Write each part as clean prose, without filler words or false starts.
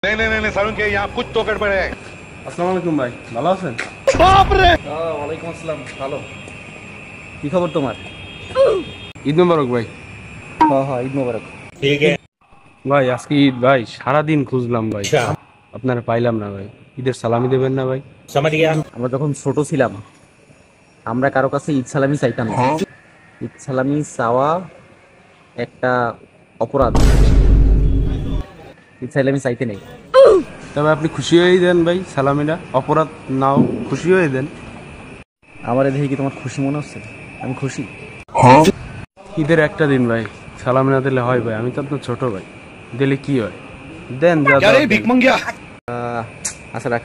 नहीं नहीं नहीं सारुण के यहाँ कुछ तो गड़बड़ है। আসসালামু আলাইকুম ভাই, ভালো আছেন? ওয়ালাইকুম আসসালাম, ভালো। কি খবর তোমার? ঈদ মোবারক ভাই। হ্যাঁ ঈদ মোবারক। ভাই আজকে ঈদ ভাই, সারাদিন খুঁজলাম ভাই, আপনারা পাইলাম না ভাই। ঈদের সালামি দেবেন না ভাই? আমরা যখন ছোট ছিলাম আমরা কারো কাছে ঈদ সালামি চাইতাম না। ঈদ সালামি চাওয়া একটা অপরাধ। ঈদ সালামি চাইতে নেই। তবে আপনি খুশি হয়ে দেন ভাই, সালামিটা অপরাধ নাও, খুশি হয়ে দেন। আমার দেখে কি তোমার খুশি মনে হচ্ছে? আমি খুশি। ঈদের একটা দিন ভাই সালামি না দিলে হয় ভাই? আমি তো আপনার ছোট ভাই, দিলে কি হয়? দেন যা ভিক मंगिया। আচ্ছা রাখ।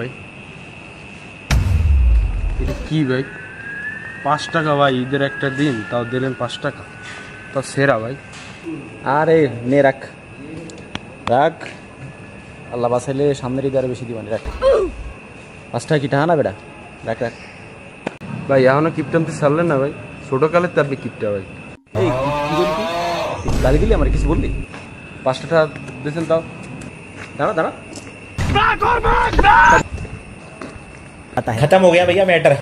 ভাই এটা কি ভাই? 5 টাকা ভাই, ঈদের একটা দিন তাও দিলেন 5 টাকা, তাও সেরা ভাই। আরে নে রাখ রাখ, আল্লাহ বাসাইলে সামনের ঈদে আরো বেশি দিবানি। রাখ 5 টাকা কি টাকা না বেটা, রাখ রাখ। ভাই এখনো কিপটামতে ছাড়লেন না ভাই? ছোট কালের তার কিপটা ভাই। এই কি বললি তুই? গালি দিলি আমার, কিছু বললি? 5 টাকা দিয়েছেন তাও। দাঁড়া দাঁড়া। खत्म हो गया भैया मैटर।